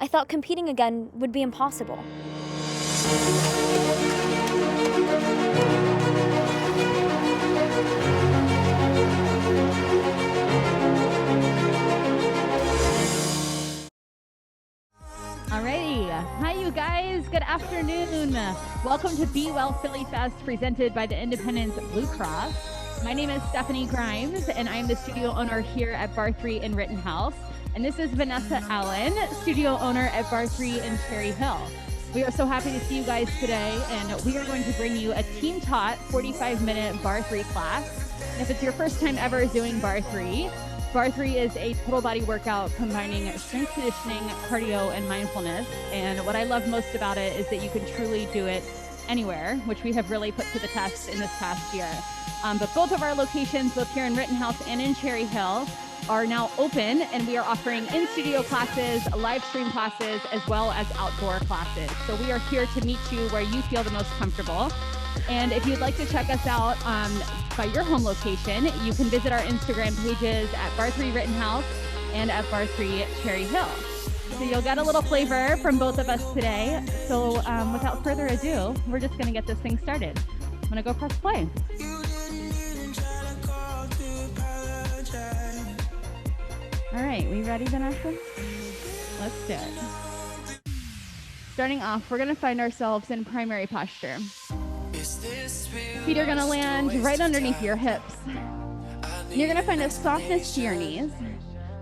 I thought competing again would be impossible. Alrighty, hi you guys, good afternoon. Welcome to Be Well Philly Fest presented by the Independence Blue Cross. My name is Stephanie Grimes and I'm the studio owner here at Barre3 in Rittenhouse. And this is Vanessa Allen, studio owner at Barre3 in Cherry Hill. We are so happy to see you guys today, and we are going to bring you a team-taught 45-minute Barre3 class. And if it's your first time ever doing Barre3, Barre3 is a total body workout combining strength conditioning, cardio, and mindfulness. And what I love most about it is that you can truly do it anywhere, which we have really put to the test in this past year. But both of our locations, both here in Rittenhouse and in Cherry Hill, are now open, and we are offering in-studio classes, live stream classes, as well as outdoor classes. So we are here to meet you where you feel the most comfortable. And if you'd like to check us out by your home location, you can visit our Instagram pages at Barre3 Rittenhouse and at Barre3 Cherry Hill. So you'll get a little flavor from both of us today. So without further ado, we're just gonna get this thing started. I'm gonna go press play. All right, we ready, Vanessa? Let's do it. Starting off, we're gonna find ourselves in primary posture. Feet are gonna land right underneath your hips. You're gonna find a softness to your knees.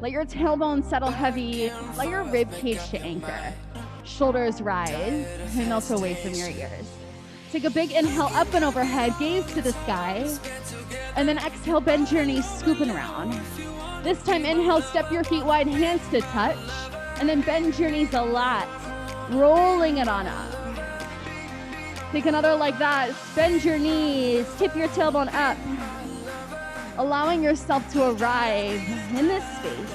Let your tailbone settle heavy. Let your rib cage to anchor. Shoulders rise and melt away from your ears. Take a big inhale up and overhead, gaze to the sky. And then exhale, bend your knees, scooping around. This time, inhale, step your feet wide, hands to touch. And then bend your knees a lot, rolling it on up. Take another like that. Bend your knees, tip your tailbone up, allowing yourself to arrive in this space.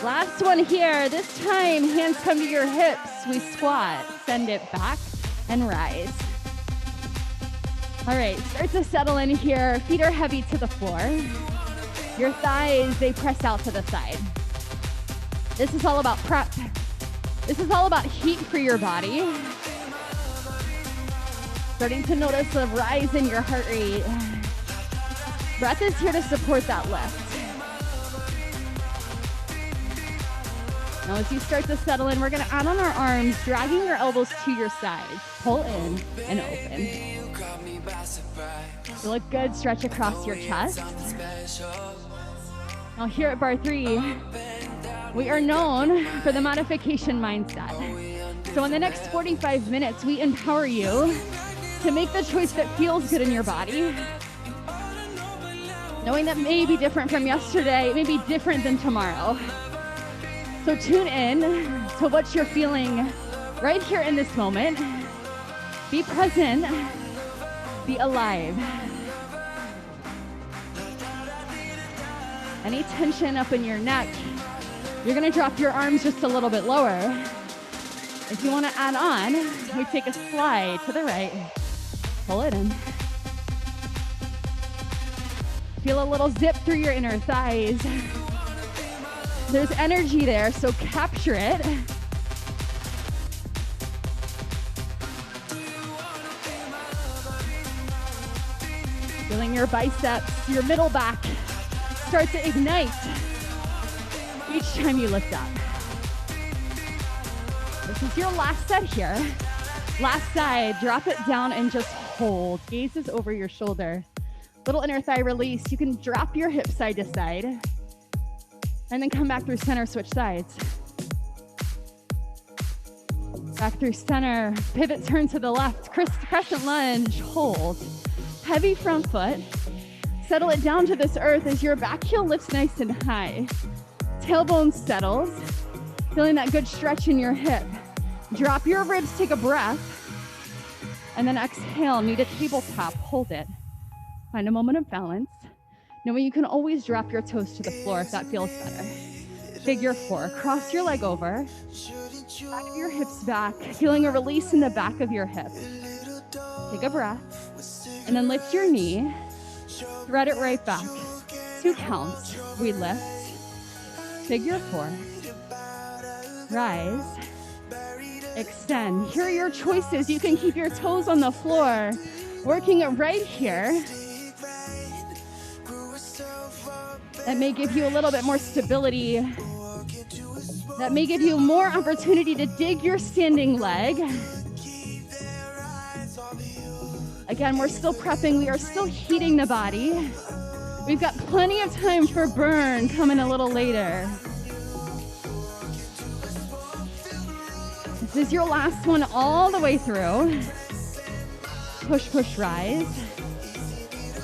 Last one here. This time, hands come to your hips. We squat, send it back, and rise. All right, start to settle in here. Feet are heavy to the floor. Your thighs, they press out to the side. This is all about prep. This is all about heat for your body. Starting to notice a rise in your heart rate. Breath is here to support that lift. Now as you start to settle in, we're gonna add on our arms, dragging your elbows to your sides. Pull in and open. You look good, stretch across your chest. Now here at Barre3, we are known for the modification mindset. So in the next 45 minutes, we empower you to make the choice that feels good in your body. Knowing that may be different from yesterday, it may be different than tomorrow. So tune in to what you're feeling right here in this moment. Be present, be alive. Any tension up in your neck, you're gonna drop your arms just a little bit lower. If you wanna add on, we take a slide to the right, pull it in. Feel a little zip through your inner thighs. There's energy there, so capture it. Feeling your biceps, your middle back start to ignite each time you lift up. This is your last set here. Last side, drop it down and just hold. Gazes over your shoulder. Little inner thigh release. You can drop your hips side to side and then come back through center, switch sides. Back through center, pivot, turn to the left, crescent lunge, hold. Heavy front foot. Settle it down to this earth as your back heel lifts nice and high. Tailbone settles, feeling that good stretch in your hip. Drop your ribs, take a breath, and then exhale, meet a tabletop, hold it. Find a moment of balance, knowing you can always drop your toes to the floor if that feels better. Figure four, cross your leg over, back of your hips back, feeling a release in the back of your hip. Take a breath, and then lift your knee, thread it right back. 2 counts, we lift, Figure 4. Rise. Extend. Here are your choices. You can keep your toes on the floor, working it right here. That may give you a little bit more stability. That may give you more opportunity to dig your standing leg. Again, we're still prepping. We are still heating the body. We've got plenty of time for burn coming a little later. This is your last one all the way through. Push, push, rise.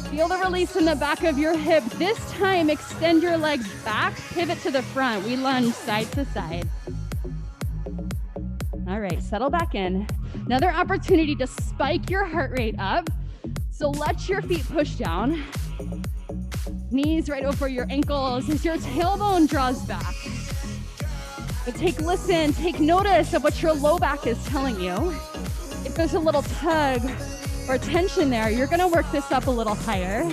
Feel the release in the back of your hip. This time, extend your legs back, pivot to the front. We lunge side to side. All right, settle back in. Another opportunity to spike your heart rate up. So let your feet push down. Knees right over your ankles as your tailbone draws back. But take notice of what your low back is telling you. If there's a little tug or tension there, you're gonna work this up a little higher.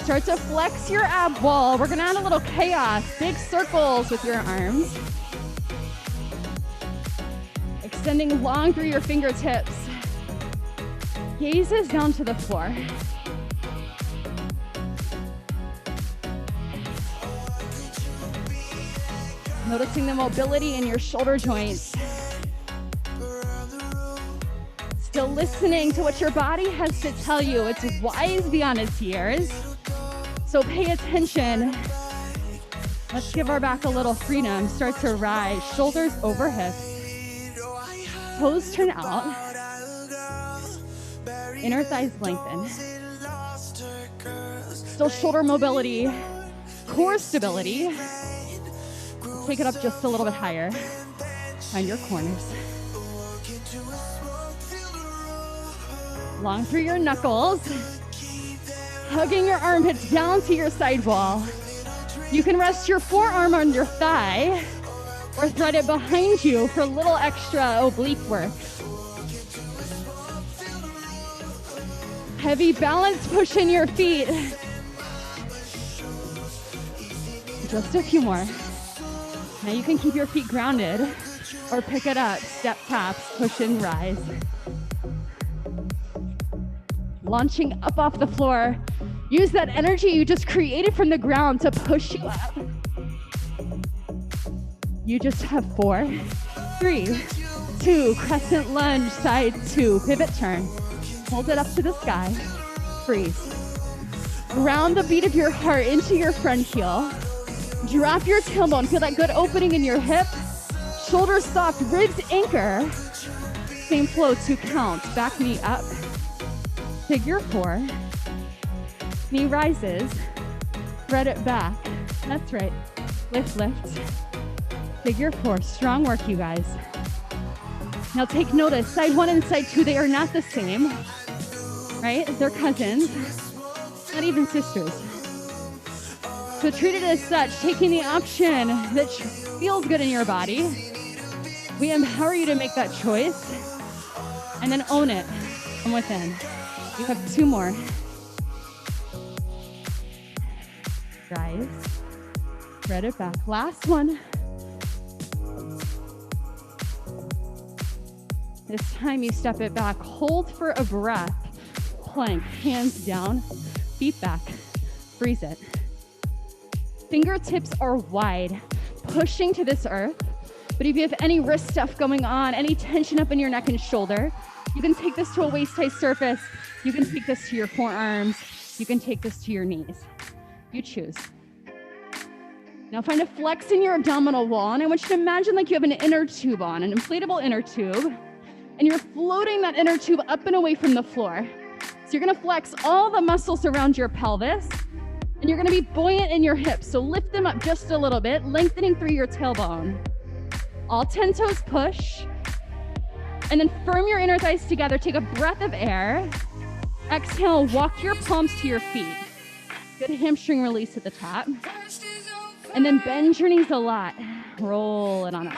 Start to flex your ab wall. We're gonna add a little chaos, big circles with your arms. Extending long through your fingertips. Gazes down to the floor. Noticing the mobility in your shoulder joints. Still listening to what your body has to tell you. It's wise beyond its years. So pay attention. Let's give our back a little freedom. Start to rise, shoulders over hips. Toes turn out. Inner thighs lengthen. Still shoulder mobility, core stability. Take it up just a little bit higher. Find your corners. Long through your knuckles. Hugging your armpits down to your side wall. You can rest your forearm on your thigh or thread it behind you for a little extra oblique work. Heavy balance push in your feet. Just a few more. Now you can keep your feet grounded or pick it up, step taps, push and rise. Launching up off the floor. Use that energy you just created from the ground to push you up. You just have 4, 3, 2, crescent lunge, side 2, pivot turn. Hold it up to the sky, freeze. Ground the beat of your heart into your front heel. Drop your tailbone, feel that good opening in your hip. Shoulders soft, ribs anchor. Same flow, 2 counts, back knee up. Figure 4. Knee rises, thread it back. That's right, lift, lift. Figure 4, strong work, you guys. Now take notice, side 1 and side 2, they are not the same, right? They're cousins, not even sisters. So treat it as such, taking the option that feels good in your body. We empower you to make that choice and then own it from within. You have 2 more. Rise, thread it back. Last one. This time you step it back, hold for a breath. Plank, hands down, feet back, freeze it. Fingertips are wide, pushing to this earth. But if you have any wrist stuff going on, any tension up in your neck and shoulder, you can take this to a waist-high surface. You can take this to your forearms. You can take this to your knees. You choose. Now find a flex in your abdominal wall, and I want you to imagine like you have an inner tube on, an inflatable inner tube, and you're floating that inner tube up and away from the floor. So you're gonna flex all the muscles around your pelvis, and you're gonna be buoyant in your hips. So lift them up just a little bit, lengthening through your tailbone. All 10 toes push, and then firm your inner thighs together. Take a breath of air. Exhale, walk your palms to your feet. Good hamstring release at the top. And then bend your knees a lot. Roll it on up.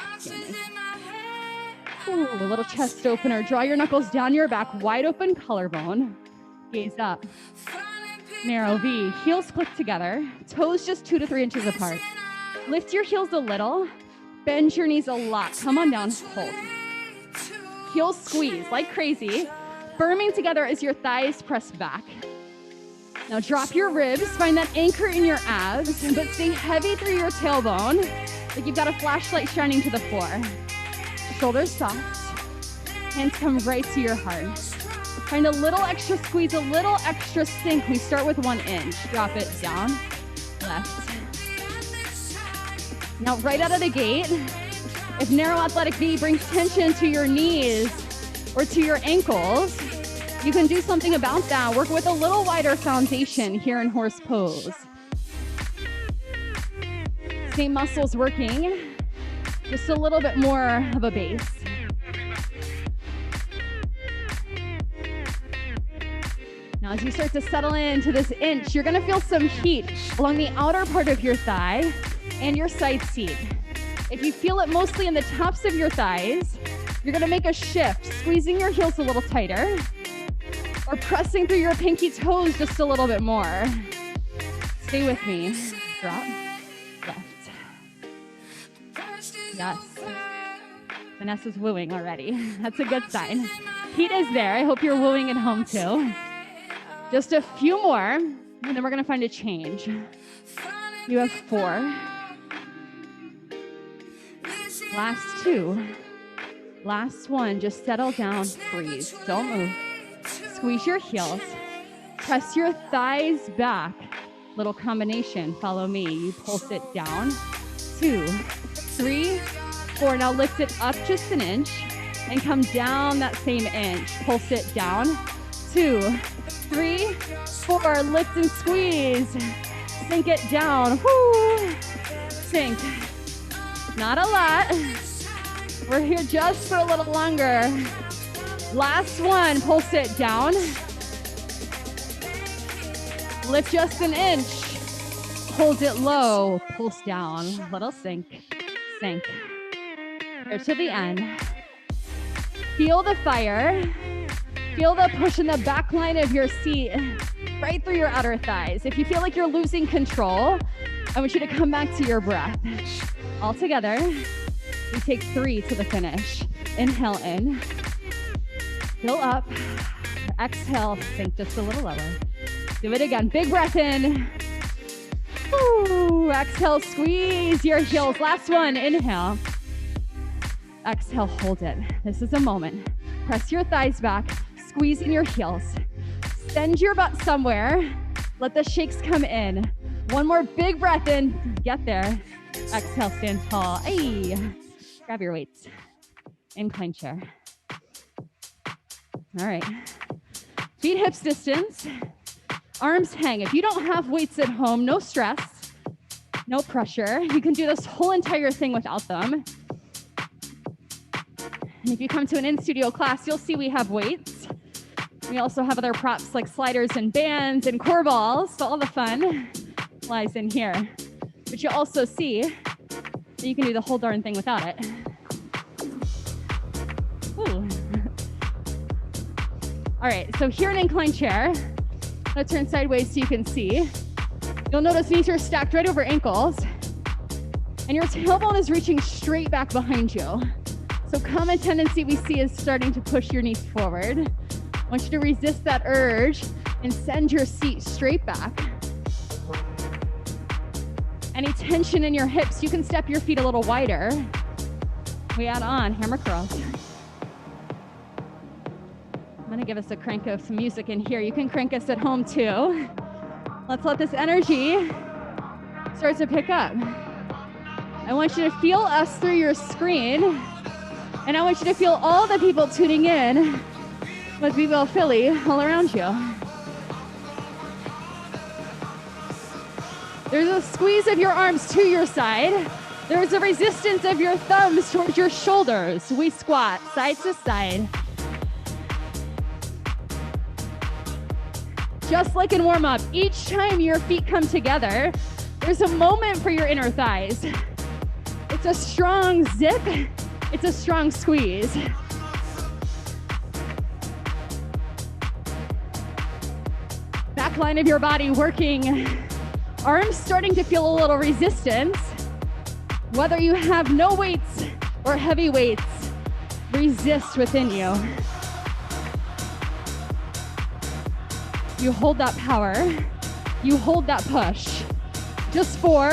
Ooh, a little chest opener. Draw your knuckles down your back, wide open collarbone. Gaze up. narrow V. Heels click together, toes just 2 to 3 inches apart. Lift your heels a little, bend your knees a lot. Come on down, hold. Heels squeeze like crazy, firming together as your thighs press back. Now drop your ribs, find that anchor in your abs, but stay heavy through your tailbone, like you've got a flashlight shining to the floor. Shoulders soft, hands come right to your heart. Find a little extra squeeze, a little extra sink. We start with 1 inch. Drop it down, left. Now right out of the gate, if narrow athletic V brings tension to your knees or to your ankles, you can do something about that. Work with a little wider foundation here in horse pose. Same muscles working, just a little bit more of a base. Now, as you start to settle into this inch, you're gonna feel some heat along the outer part of your thigh and your side seat. If you feel it mostly in the tops of your thighs, you're gonna make a shift, squeezing your heels a little tighter or pressing through your pinky toes just a little bit more. Stay with me. Drop, left. Yes. Vanessa's wooing already. That's a good sign. Heat is there. I hope you're wooing at home too. Just a few more, and then we're gonna find a change. You have 4. Last 2. Last 1, just settle down, freeze, don't move. Squeeze your heels, press your thighs back. Little combination, follow me. You pulse it down, 2, 3, 4. Now lift it up just an inch and come down that same inch. Pulse it down, 2, 3, 4. Lift and squeeze. Sink it down. Woo. Sink. Not a lot. We're here just for a little longer. Last 1. Pulse it down. Lift just an inch. Hold it low. Pulse down. Little sink. Sink. Here to the end. Feel the fire. Feel the push in the back line of your seat, right through your outer thighs. If you feel like you're losing control, I want you to come back to your breath. All together, we take 3 to the finish. Inhale in, fill up, exhale, sink just a little lower. Do it again, big breath in. Woo. Exhale, squeeze your heels. Last 1, inhale. Exhale, hold it. This is a moment. Press your thighs back. Squeezing your heels. Send your butt somewhere. Let the shakes come in. 1 more big breath in. Get there. Exhale, stand tall. Hey. Grab your weights. Incline chair. All right. Feet hips distance. Arms hang. If you don't have weights at home, no stress, no pressure. You can do this whole entire thing without them. And if you come to an in-studio class, you'll see we have weights. We also have other props like sliders and bands and core balls, so all the fun lies in here. But you'll also see that you can do the whole darn thing without it. Ooh. All right, so here in incline chair, let's turn sideways so you can see. You'll notice knees are stacked right over ankles, and your tailbone is reaching straight back behind you. So common tendency we see is starting to push your knees forward. I want you to resist that urge and send your seat straight back. Any tension in your hips, you can step your feet a little wider. We add on hammer curls. I'm gonna give us a crank of some music in here. You can crank us at home too. Let's let this energy start to pick up. I want you to feel us through your screen, and I want you to feel all the people tuning in with Be Well Philly all around you. There's a squeeze of your arms to your side. There's a resistance of your thumbs towards your shoulders. We squat side to side. Just like in warm-up, each time your feet come together, there's a moment for your inner thighs. It's a strong zip. It's a strong squeeze. Back line of your body working. Arms starting to feel a little resistance. Whether you have no weights or heavy weights, resist within you. You hold that power. You hold that push. Just 4.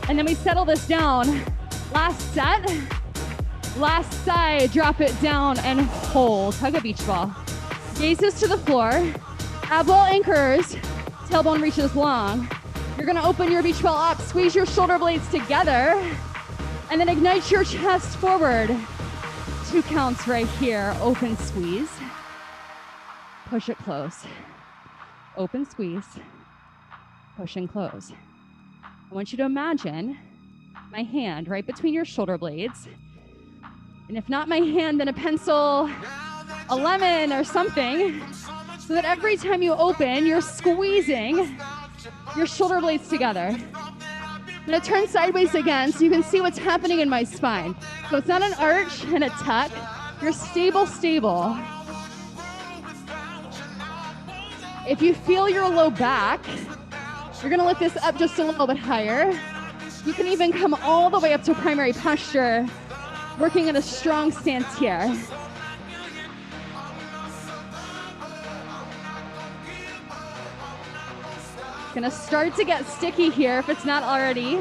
And then we settle this down. Last set. Last side, drop it down and hold. Hug a beach ball. Gazes to the floor. Ab wall anchors. Tailbone reaches long. You're gonna open your beach ball up, squeeze your shoulder blades together, and then ignite your chest forward. 2 counts right here. Open squeeze. Push it close. Open squeeze. Push and close. I want you to imagine my hand right between your shoulder blades. And if not my hand, then a pencil, a lemon or something, so that every time you open, you're squeezing your shoulder blades together. I'm gonna turn sideways again so you can see what's happening in my spine. So it's not an arch and a tuck. You're stable. If you feel your low back, you're gonna lift this up just a little bit higher. You can even come all the way up to primary posture, working in a strong stance here. Gonna start to get sticky here if it's not already.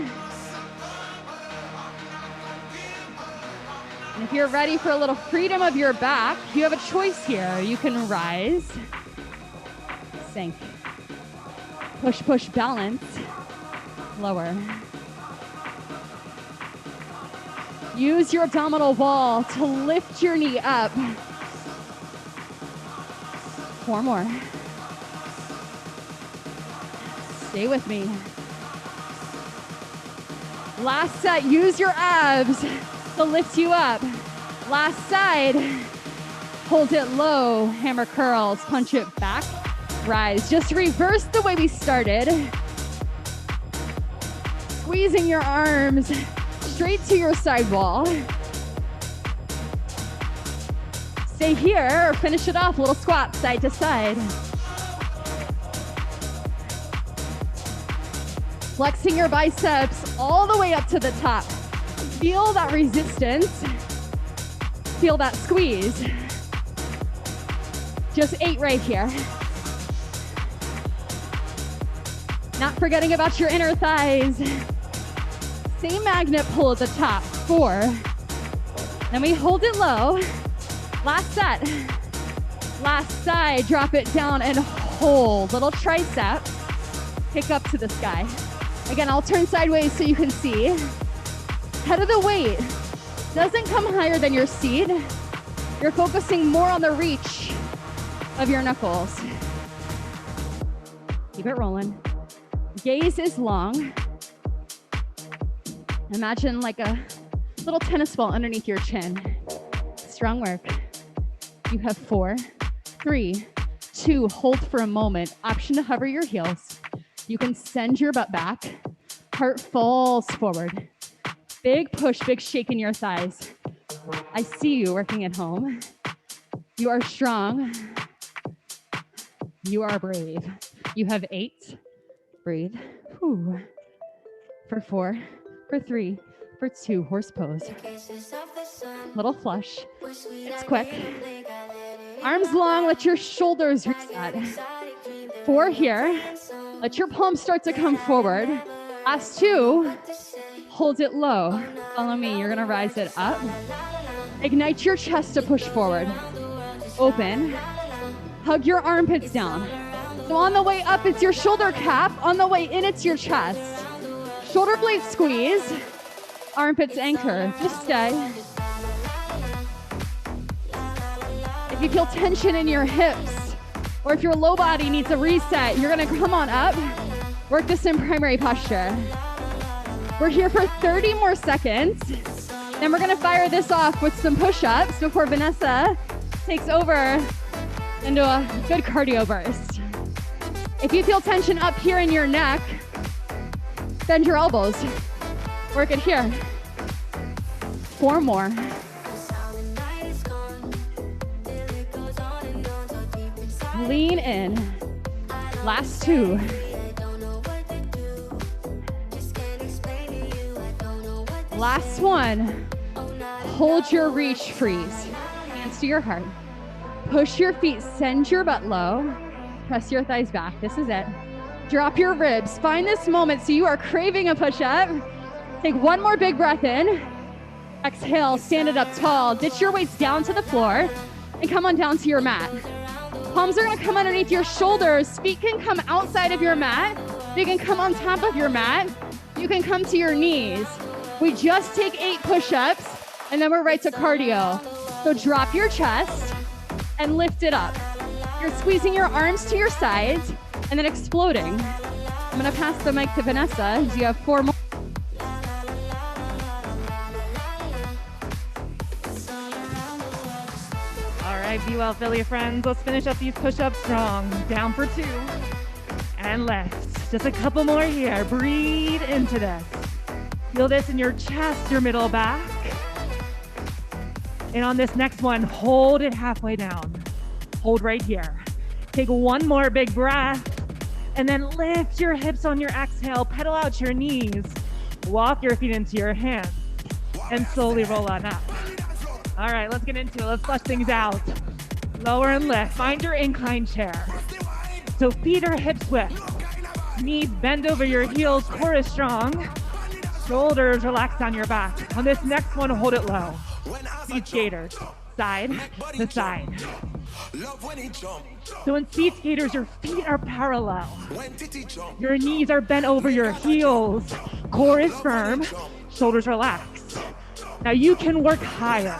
And if you're ready for a little freedom of your back, you have a choice here. You can rise, sink, push, balance, lower. Use your abdominal wall to lift your knee up. 4 more. Stay with me. Last set, use your abs to lift you up. Last side, hold it low, hammer curls, punch it back, rise. Just reverse the way we started. Squeezing your arms straight to your side wall. Stay here or finish it off, little squat side to side. Flexing your biceps all the way up to the top. Feel that resistance. Feel that squeeze. Just 8 right here. Not forgetting about your inner thighs. Same magnet pull at the top. 4. Then we hold it low. Last set. Last side, drop it down and hold. Little tricep. Kick up to the sky. Again, I'll turn sideways so you can see. Head of the weight doesn't come higher than your seat. You're focusing more on the reach of your knuckles. Keep it rolling. Gaze is long. Imagine like a little tennis ball underneath your chin. Strong work. You have 4, 3, 2, hold for a moment. Option to hover your heels. You can send your butt back. Heart falls forward. Big push, big shake in your thighs. I see you working at home. You are strong. You are brave. You have 8. Breathe. Whew. For 4, for 3, for 2, horse pose. Little flush. It's quick. Arms long, let your shoulders reset. 4 here. Let your palms start to come forward. Last 2, hold it low. Follow me, you're gonna rise it up. Ignite your chest to push forward. Open. Hug your armpits down. So on the way up, it's your shoulder cap. On the way in, it's your chest. Shoulder blades squeeze. Armpits anchor. Just stay. If you feel tension in your hips, or if your low body needs a reset, you're gonna come on up. Work this in primary posture. We're here for 30 more seconds. Then we're gonna fire this off with some push-ups before Vanessa takes over into a good cardio burst. If you feel tension up here in your neck, bend your elbows. Work it here. 4 more. Lean in. Last 2. Last 1. Hold your reach, freeze. Hands to your heart. Push your feet, send your butt low. Press your thighs back. This is it. Drop your ribs. Find this moment so you are craving a push-up. Take 1 more big breath in. Exhale, stand it up tall. Ditch your weights down to the floor and come on down to your mat. Palms are gonna come underneath your shoulders. Feet can come outside of your mat. They can come on top of your mat. You can come to your knees. We just take 8 push-ups and then we're right to cardio. So drop your chest and lift it up. You're squeezing your arms to your sides and then exploding. I'm gonna pass the mic to Vanessa as you have 4 more. All right, Be Well Philly friends, let's finish up these push-ups strong. Down for 2 and lift. Just a couple more here. Breathe into this. Feel this in your chest, your middle back. And on this next one, hold it halfway down. Hold right here. Take 1 more big breath and then lift your hips on your exhale. Pedal out your knees. Walk your feet into your hands and slowly roll on up. All right, let's get into it. Let's flush things out. Lower and lift. Find your incline chair. So feet are hip width. Knees bend over your heels. Core is strong. Shoulders relax down your back. On this next one, hold it low. Speed skaters, side to side. So in speed skaters, your feet are parallel. Your knees are bent over your heels. Core is firm, shoulders relaxed. Now you can work higher.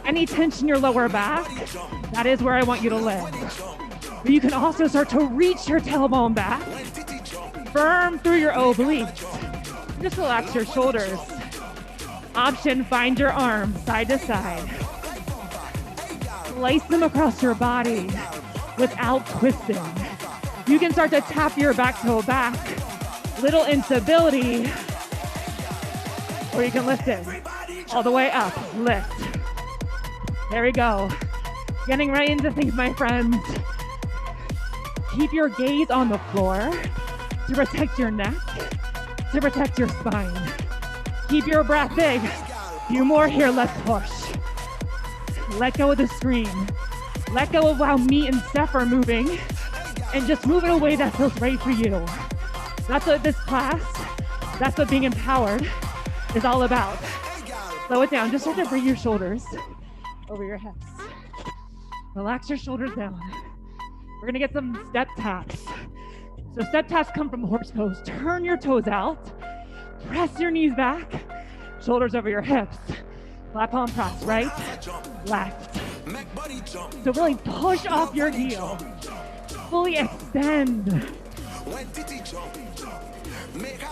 Any tension in your lower back, that is where I want you to live. But you can also start to reach your tailbone back, firm through your obliques. Just relax your shoulders. Option, find your arms side to side. Slice them across your body without twisting. You can start to tap your back toe back. Little instability. Or you can lift it all the way up. Lift. There we go. Getting right into things, my friends. Keep your gaze on the floor to protect your neck, to protect your spine. Keep your breath big. Few more here, let's push. Let go of the screen. Let go of how me and Steph are moving and just move in a way that feels right for you. That's what this class, that's what being empowered is all about. Slow it down, just start to bring your shoulders over your hips. Relax your shoulders down. We're gonna get some step taps. So step taps come from horse pose. Turn your toes out. Press your knees back, shoulders over your hips. Flat palm press, right, left. So really push off your heel. Fully extend.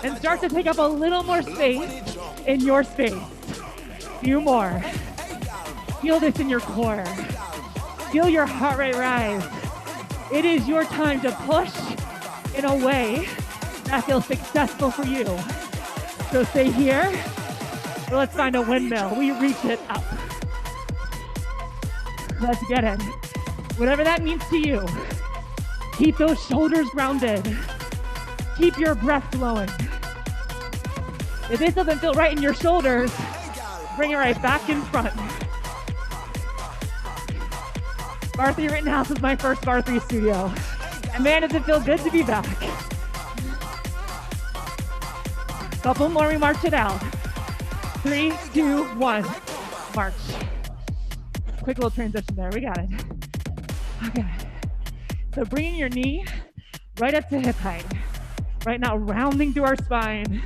And start to take up a little more space in your space. Few more. Feel this in your core. Feel your heart rate rise. It is your time to push in a way that feels successful for you. So stay here, or let's find a windmill. We reach it up. Let's get it. Whatever that means to you, keep those shoulders grounded. Keep your breath flowing. If this doesn't feel right in your shoulders, bring it right back in front. Barre3 Rittenhouse is my first Barre3 studio. And man, does it feel good to be back. Couple more, we march it out. 3, 2, 1, march. Quick little transition there, we got it. Okay, so bringing your knee right up to hip height. Right now, rounding through our spine,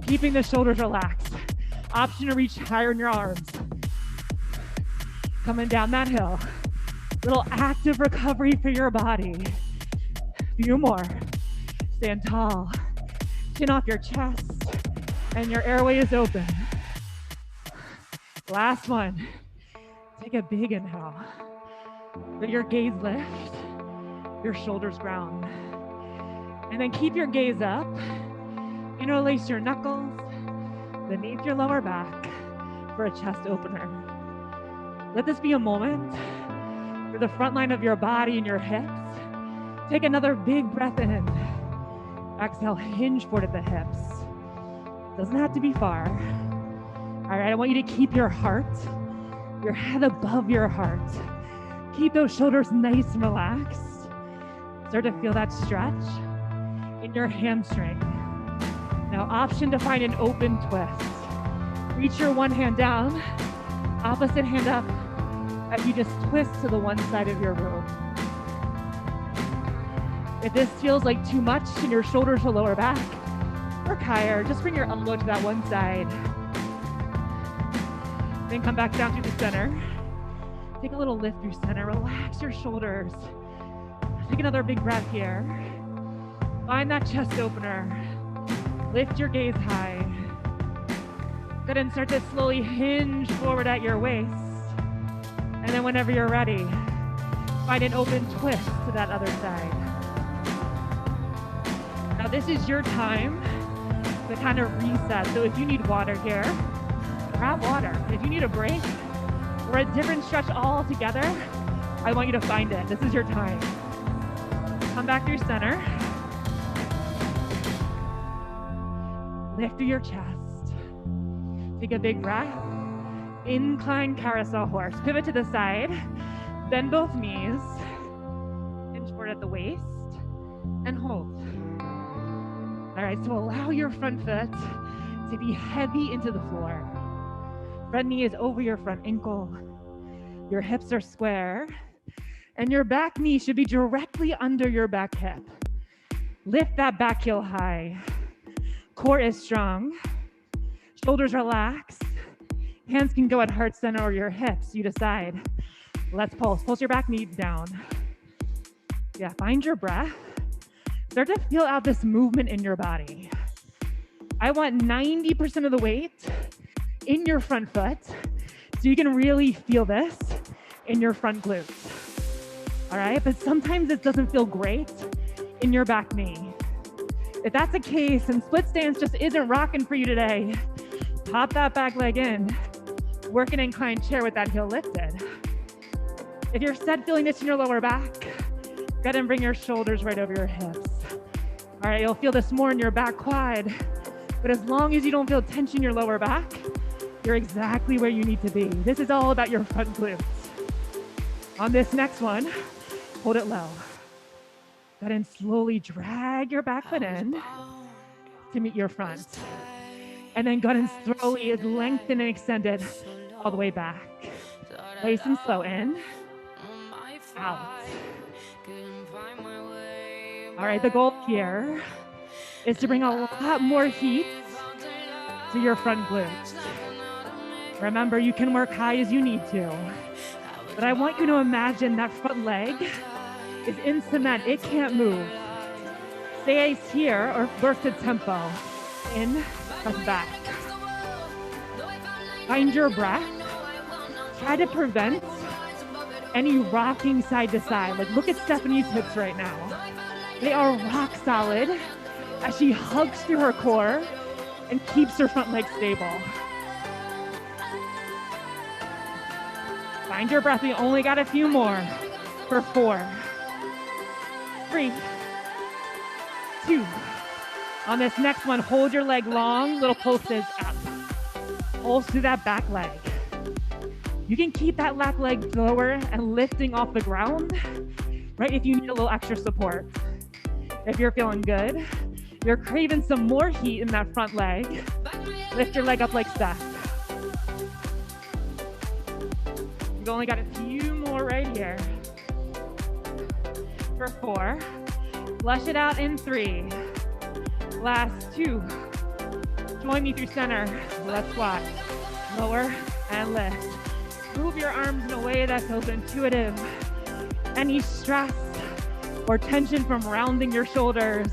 keeping the shoulders relaxed. Option to reach higher in your arms. Coming down that hill. Little active recovery for your body. Few more. Stand tall. Chin off your chest, and your airway is open. Last one. Take a big inhale. Let your gaze lift, your shoulders ground. And then keep your gaze up. Interlace your knuckles beneath your lower back for a chest opener. Let this be a moment where the front line of your body and your hips Take another big breath in. Exhale, hinge forward at the hips. Doesn't have to be far. All right, I want you to keep your head above your heart. Keep those shoulders nice and relaxed. Start to feel that stretch in your hamstring. Now, option to find an open twist. Reach your one hand down, opposite hand up, as you just twist to the one side of your room. If this feels like too much in your shoulders or lower back, work higher. Just bring your elbow to that one side. Then come back down to the center. Take a little lift through center. Relax your shoulders. Take another big breath here. Find that chest opener. Lift your gaze high. Good, and start to slowly hinge forward at your waist. And then whenever you're ready, find an open twist to that other side. Now this is your time to kind of reset. So if you need water here, grab water. If you need a break or a different stretch altogether, I want you to find it. This is your time. Come back through center. Lift through your chest. Take a big breath. Incline carousel horse. Pivot to the side. Bend both knees. Hinge forward at the waist. And hold. All right, so allow your front foot to be heavy into the floor. Front knee is over your front ankle. Your hips are square. And your back knee should be directly under your back hip. Lift that back heel high. Core is strong. Shoulders relaxed. Hands can go at heart center or your hips. You decide. Let's pulse. Pulse your back knee down. Yeah, find your breath. Start to feel out this movement in your body. I want 90% of the weight in your front foot so you can really feel this in your front glutes. All right, but sometimes it doesn't feel great in your back knee. If that's the case and split stance just isn't rocking for you today, pop that back leg in, work an inclined chair with that heel lifted. If you're set feeling this in your lower back, go ahead and bring your shoulders right over your hips. All right, you'll feel this more in your back quad, but as long as you don't feel tension in your lower back, you're exactly where you need to be. This is all about your front glutes. On this next one, hold it low. Go ahead and slowly drag your back foot in to meet your front. And then go ahead and slowly lengthen and extend it all the way back. Nice and slow, in, out. All right, the goal here is to bring a lot more heat to your front glutes. Remember, you can work high as you need to, but I want you to imagine that front leg is in cement. It can't move. Stay here or work the tempo. In, press back. Find your breath. Try to prevent any rocking side to side. Like, look at Stephanie's hips right now. They are rock solid as she hugs through her core and keeps her front leg stable. Find your breath. We only got a few more. For 4, 3, 2. On this next one, hold your leg long, little pulses up. Pulse through that back leg. You can keep that back leg lower and lifting off the ground, right, if you need a little extra support. If you're feeling good, you're craving some more heat in that front leg, lift your leg up like Steph. You've only got a few more right here. For 4, flush it out in 3. Last 2. Join me through center. Let's squat. Lower and lift. Move your arms in a way that feels intuitive. Any stress or tension from rounding your shoulders,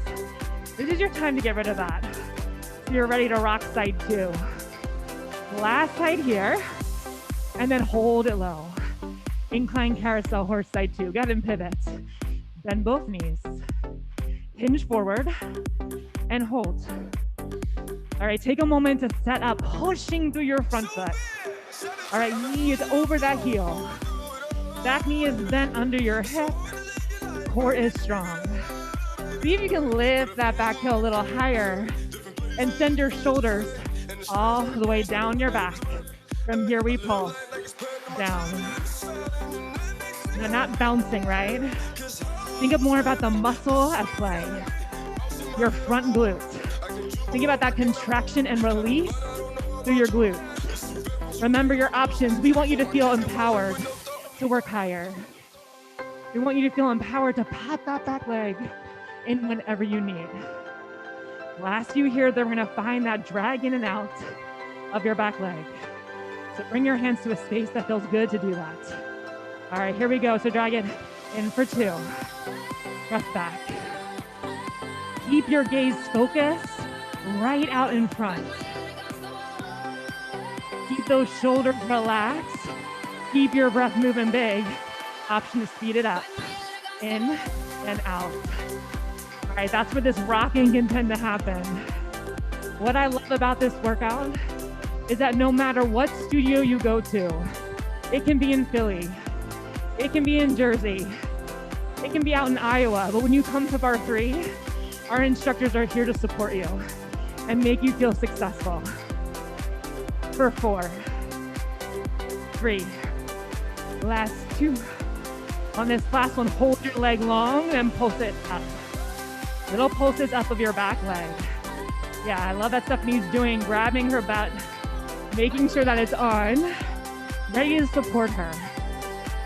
this is your time to get rid of that. So you're ready to rock side 2. Last side here, and then hold it low. Incline carousel horse side 2. Go ahead and pivot. Bend both knees. Hinge forward and hold. All right, take a moment to set up, pushing through your front foot. All right, knee is over that heel. Back knee is bent under your hip. core is strong. See if you can lift that back heel a little higher and send your shoulders all the way down your back. From here we pull down. Now not bouncing, right? Think of more about the muscle at play. Your front glute. Think about that contraction and release through your glutes. Remember your options. We want you to feel empowered to work higher. We want you to feel empowered to pop that back leg in whenever you need. Last few here, they're gonna find that drag in and out of your back leg. So bring your hands to a space that feels good to do that. All right, here we go. So drag it in for 2. Press back. Keep your gaze focused right out in front. Keep those shoulders relaxed. Keep your breath moving big. Option to speed it up. In and out. All right, that's where this rocking can tend to happen. What I love about this workout is that no matter what studio you go to, it can be in Philly, it can be in Jersey, it can be out in Iowa, but when you come to Barre3, our instructors are here to support you and make you feel successful. For 4, 3, last 2. On this last one, hold your leg long and pulse it up. Little pulses up of your back leg. Yeah, I love that Stephanie's doing, grabbing her butt, making sure that it's on, ready to support her.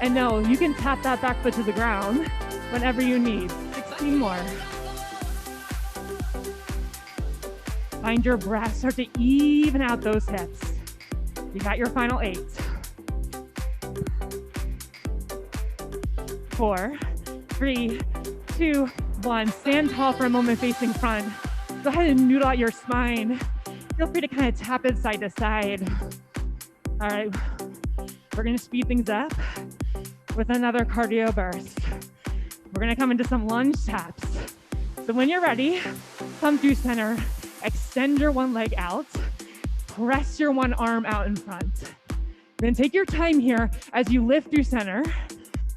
And no, you can tap that back foot to the ground whenever you need. 16 more. Find your breath, start to even out those hips. You got your final 8. 4, 3, 2, 1. Stand tall for a moment facing front. Go ahead and noodle out your spine. Feel free to kind of tap it side to side. All right, we're gonna speed things up with another cardio burst. We're gonna come into some lunge taps. So when you're ready, come through center, extend your one leg out, press your one arm out in front. Then take your time here as you lift through center,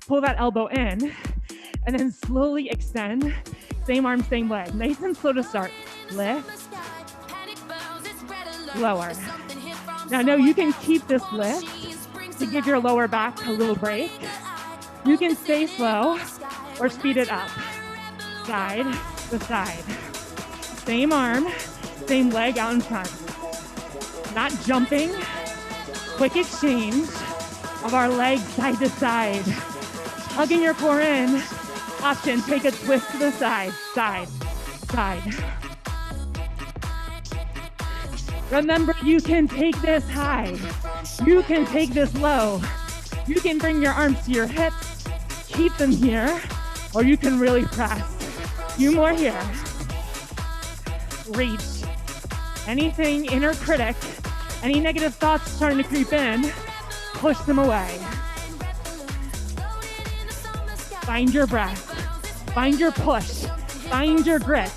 pull that elbow in, and then slowly extend, same arm, same leg. Nice and slow to start. Lift, lower. Now, no, you can keep this lift to give your lower back a little break. You can stay slow or speed it up. Side to side. Same arm, same leg out in front. Not jumping. Quick exchange of our legs side to side. Hugging your core in. Option, take a twist to the side, side, side. Remember, you can take this high. You can take this low. You can bring your arms to your hips, keep them here, or you can really press. Few more here. Reach. Anything inner critic, any negative thoughts starting to creep in, push them away. Find your breath. Find your push. Find your grit.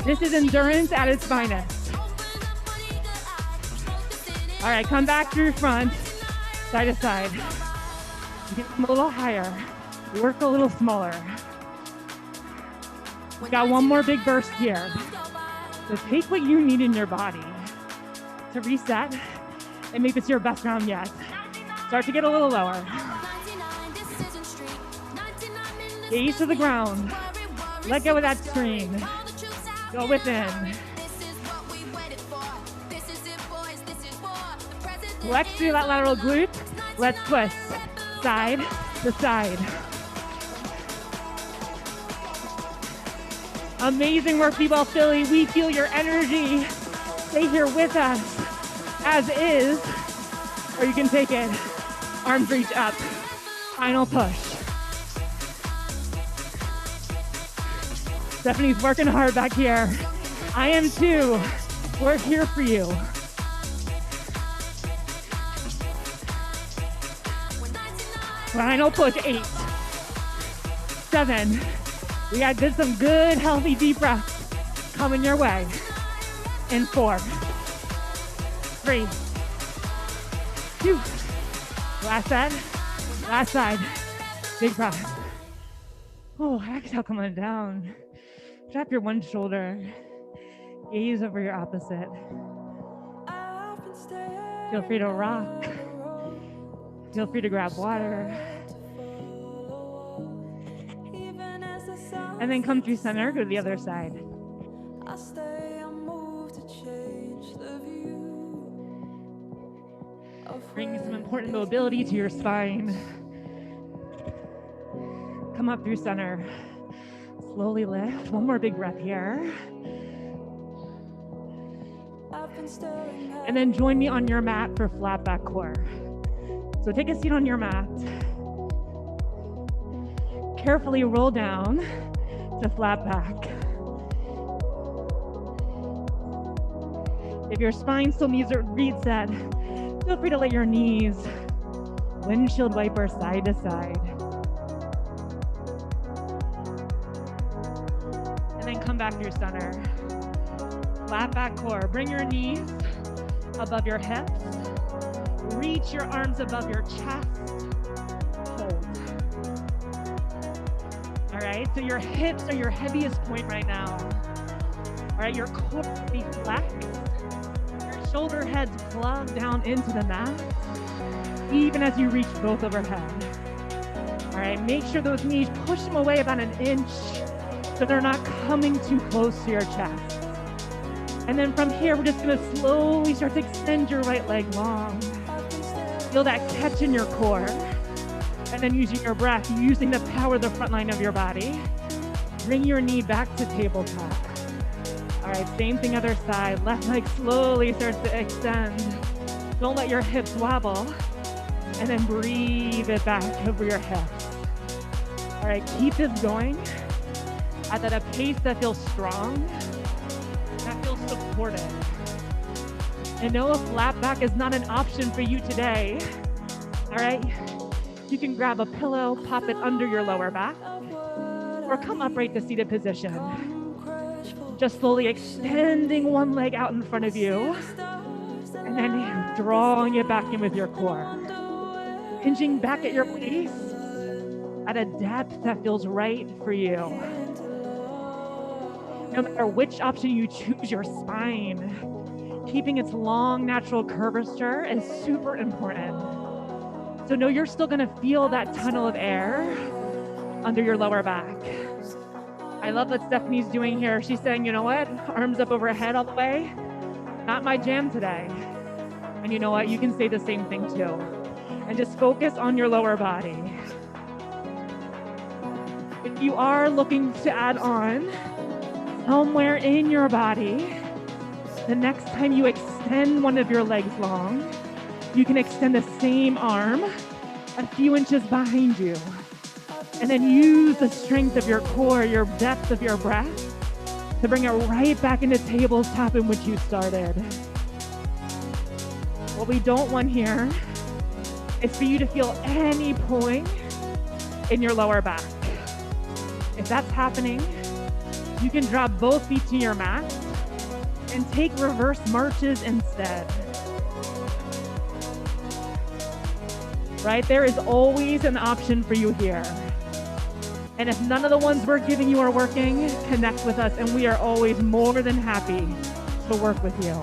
This is endurance at its finest. All right, come back through front, side to side. Get them a little higher. Work a little smaller. We got one more big burst here. So take what you need in your body to reset and make this your best round yet. Start to get a little lower. Gaze to the ground. Let go of that screen. Go within. Flex through that lateral glute. Let's twist. Side to side. Amazing work, Be Well Philly. We feel your energy. Stay here with us as is, or you can take it. Arms reach up. Final push. Stephanie's working hard back here. I am too. We're here for you. Final push, 8, 7. We did some good, healthy, deep breaths coming your way. In 4, 3, 2. Last set, last side. Big breath. Oh, exhale, come on down. Drop your one shoulder. Gaze over your opposite. Feel free to rock. Feel free to grab water. And then come through center, go to the other side. Bring some important mobility to your spine. Come up through center. Slowly lift. One more big breath here. And then join me on your mat for flat back core. So take a seat on your mat. Carefully roll down to flat back. If your spine still needs a reset, feel free to let your knees windshield wiper side to side. And then come back through center. Flat back core. Bring your knees above your hips. Reach your arms above your chest. Hold. All right, so your hips are your heaviest point right now. All right, your core will be flexed. Your shoulder heads plug down into the mat, even as you reach both overhead. All right, make sure those knees push them away about an inch so they're not coming too close to your chest. And then from here, we're just gonna slowly start to extend your right leg long. Feel that catch in your core. And then using your breath, using the power of the front line of your body, bring your knee back to tabletop. All right, same thing other side. Left leg slowly starts to extend. Don't let your hips wobble. And then breathe it back over your hips. All right, keep this going at a pace that feels strong, that feels supported. And know a flat back is not an option for you today. All right, you can grab a pillow, pop it under your lower back, or come upright to seated position. Just slowly extending one leg out in front of you, and then drawing it back in with your core. Hinging back at your waist at a depth that feels right for you. No matter which option you choose, your spine, keeping its long natural curvature is super important. So know you're still gonna feel that tunnel of air under your lower back. I love what Stephanie's doing here. She's saying, you know what? Arms up overhead all the way. Not my jam today. And you know what? You can say the same thing too. And just focus on your lower body. If you are looking to add on somewhere in your body, the next time you extend one of your legs long, you can extend the same arm a few inches behind you. And then use the strength of your core, your depth of your breath to bring it right back into tabletop in which you started. What we don't want here is for you to feel any pulling in your lower back. If that's happening, you can drop both feet to your mat and take reverse marches instead. Right? There is always an option for you here. And if none of the ones we're giving you are working, connect with us and we are always more than happy to work with you.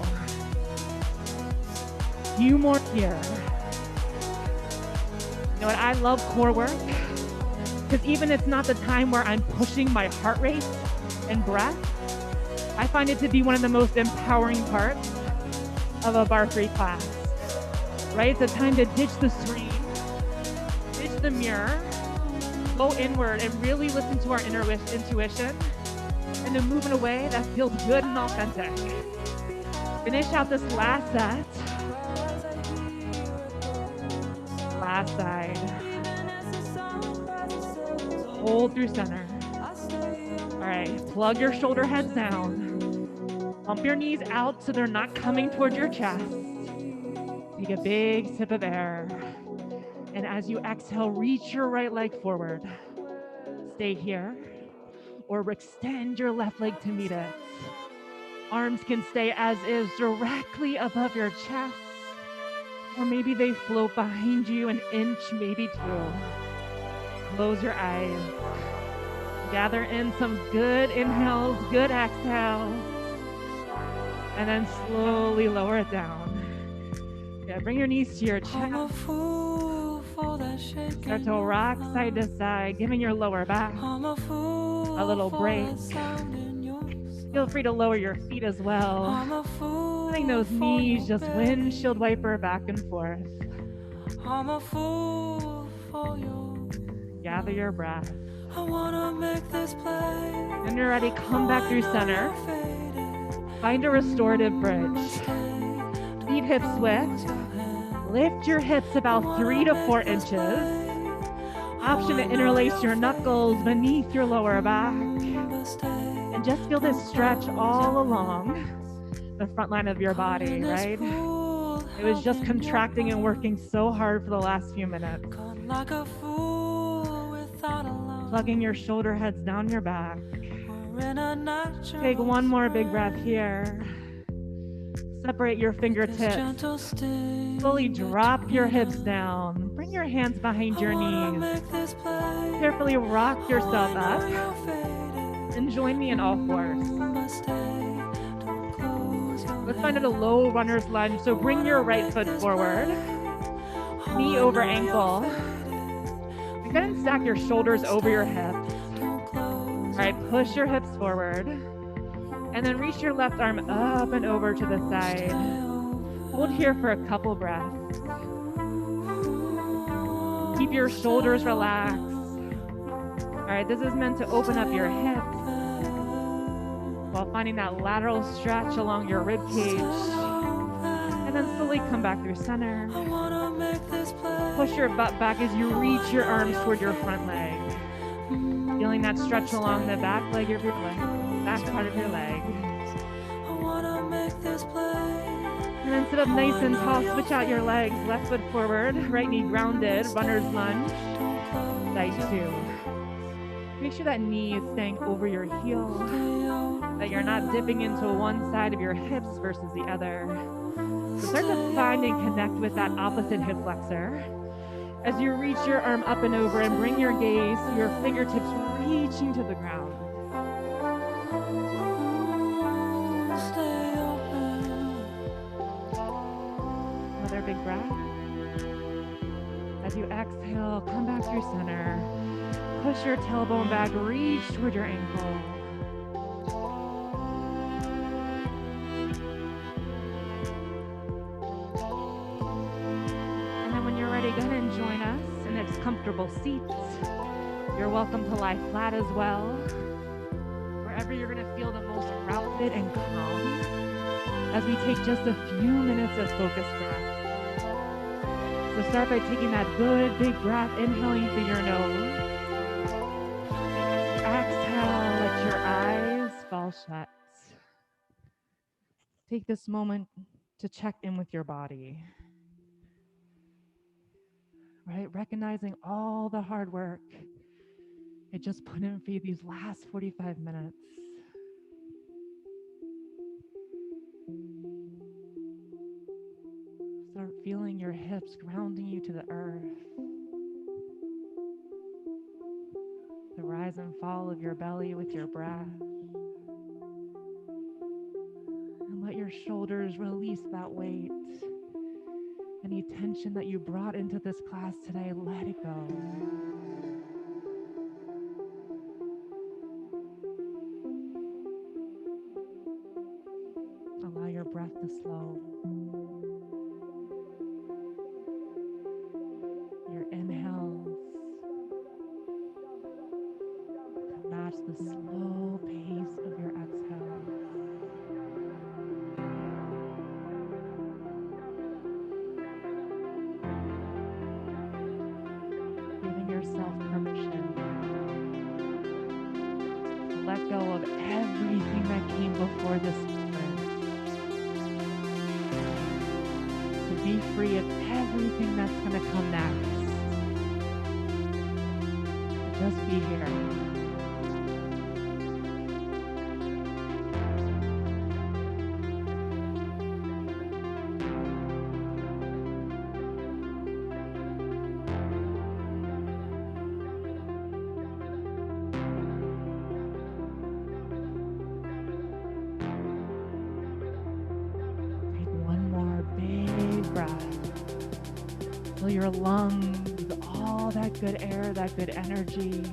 Few more here. You know what? I love core work because even it's not the time where I'm pushing my heart rate and breath, I find it to be one of the most empowering parts of a Barre3 class, right? It's a time to ditch the screen, ditch the mirror, go inward and really listen to our inner intuition and to move in a way that feels good and authentic. Finish out this last set. Last side. Hold through center. All right, plug your shoulder heads down. Pump your knees out so they're not coming towards your chest. Take a big sip of air. And as you exhale, reach your right leg forward. Stay here or extend your left leg to meet it. Arms can stay as is directly above your chest. Or maybe they float behind you an inch, maybe two. Close your eyes. Gather in some good inhales, good exhales, and then slowly lower it down. Yeah, bring your knees to your chest. Start to rock side to side, giving your lower back a little break. Feel free to lower your feet as well. Letting those knees just windshield wiper back and forth. Gather your breath. When you're ready, come back through center. Find a restorative bridge. Feet hips width. Lift your hips about 3 to 4 inches. Option to interlace your knuckles beneath your lower back. And just feel this stretch all along the front line of your body, right? It was just contracting and working so hard for the last few minutes. Plugging your shoulder heads down your back. Take one more big breath here. Separate your fingertips. Slowly drop your hips down. Bring your hands behind your knees. Carefully rock yourself up. And join me in all fours. Let's find a low runner's lunge. So bring your right foot forward. Knee over ankle. Go ahead and stack your shoulders over your hips. All right, push your hips forward. And then reach your left arm up and over to the side. Hold here for a couple breaths. Keep your shoulders relaxed. All right, this is meant to open up your hips while finding that lateral stretch along your rib cage. And then slowly come back through center. Push your butt back as you reach your arms toward your front leg. Feeling that stretch along the back leg of your leg, back part of your leg. And then sit up nice and tall, switch out your legs, left foot forward, right knee grounded, runner's lunge, side 2. Make sure that knee is staying over your heel, that you're not dipping into one side of your hips versus the other. So start to find and connect with that opposite hip flexor. As you reach your arm up and over and bring your gaze to your fingertips reaching to the ground. Another big breath. As you exhale, come back through center. Push your tailbone back, reach toward your ankle. Go ahead and join us in its comfortable seats. You're welcome to lie flat as well. Wherever you're going to feel the most grounded and calm as we take just a few minutes of focused breath. So start by taking that good big breath, inhaling through your nose. Exhale, let your eyes fall shut. Take this moment to check in with your body. Right? Recognizing all the hard work it just put in for you these last 45 minutes. Start feeling your hips grounding you to the earth. The rise and fall of your belly with your breath. And let your shoulders release that weight. Any tension that you brought into this class today, let it go. Allow your breath to slow. Your inhales to match the slow pace of your exhales. Yourself permission to let go of everything that came before this moment, to be free of everything that's going to come next, to just be here. Fill your lungs with all that good air, that good energy.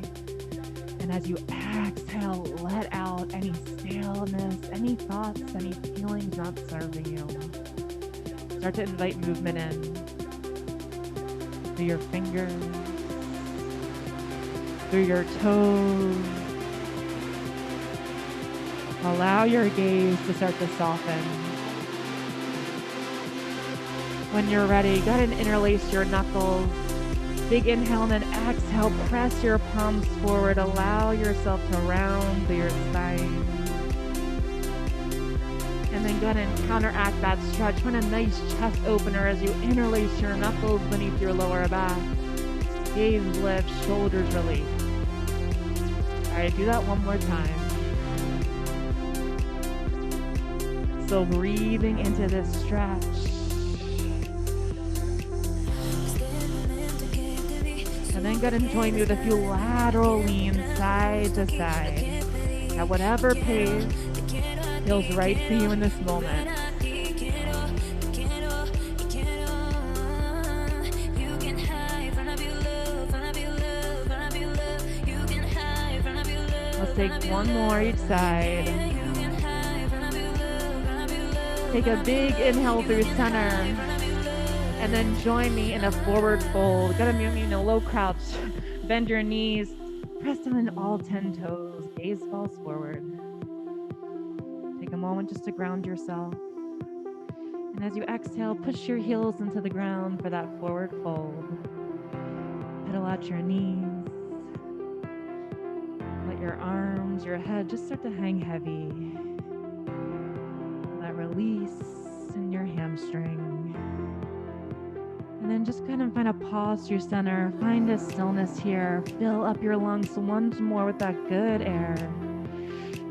And as you exhale, let out any staleness, any thoughts, any feelings not serving you. Start to invite movement in through your fingers, through your toes. Allow your gaze to start to soften. When you're ready, go ahead and interlace your knuckles. Big inhale and then exhale. Press your palms forward. Allow yourself to round through your spine. And then go ahead and counteract that stretch. Find a nice chest opener as you interlace your knuckles beneath your lower back. Gaze lift, shoulders release. All right, do that one more time. So breathing into this stretch. And then go ahead and join me with a few lateral leans side to side. At whatever pace feels right for you in this moment. Let's take one more each side. Take a big inhale through center. And then join me in a forward fold. Gotta meet me in a low crouch. Bend your knees. Press down in all 10 toes. Gaze falls forward. Take a moment just to ground yourself. And as you exhale, push your heels into the ground for that forward fold. Pedal out your knees. Let your arms, your head just start to hang heavy. That release in your hamstring. And then just kind of find a pause through center. Find a stillness here. Fill up your lungs once more with that good air.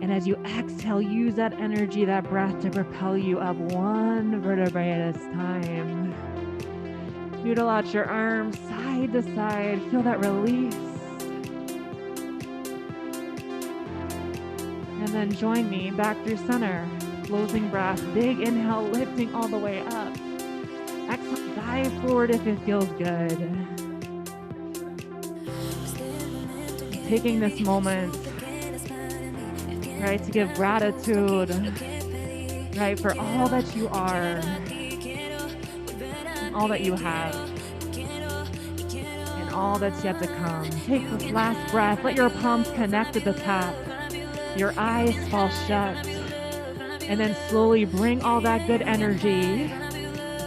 And as you exhale, use that energy, that breath to propel you up one vertebrae at a time. Noodle out your arms side to side. Feel that release. And then join me back through center. Closing breath. Big inhale, lifting all the way up. Exhale, dive forward if it feels good. Taking this moment, right, to give gratitude, right, for all that you are, and all that you have, and all that's yet to come. Take this last breath. Let your palms connect at the top. Your eyes fall shut. And then slowly bring all that good energy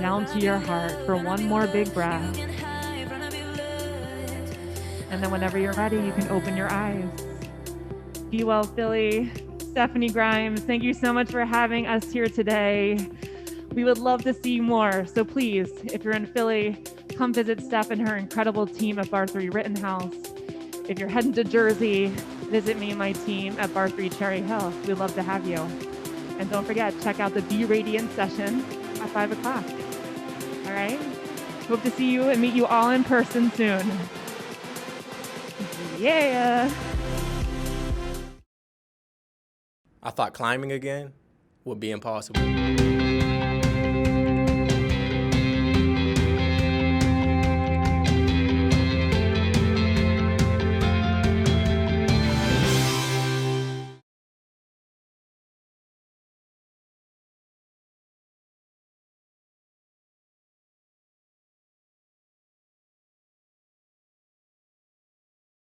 down to your heart for one more big breath. And then whenever you're ready, you can open your eyes. Be well, Philly. Stephanie Grimes, thank you so much for having us here today. We would love to see more. So please, if you're in Philly, come visit Steph and her incredible team at Barre3 Rittenhouse. If you're heading to Jersey, visit me and my team at Barre3 Cherry Hill. We'd love to have you. And don't forget, check out the Be Radiant session at 5 o'clock. All right? Hope to see you and meet you all in person soon. Yeah. I thought climbing again would be impossible.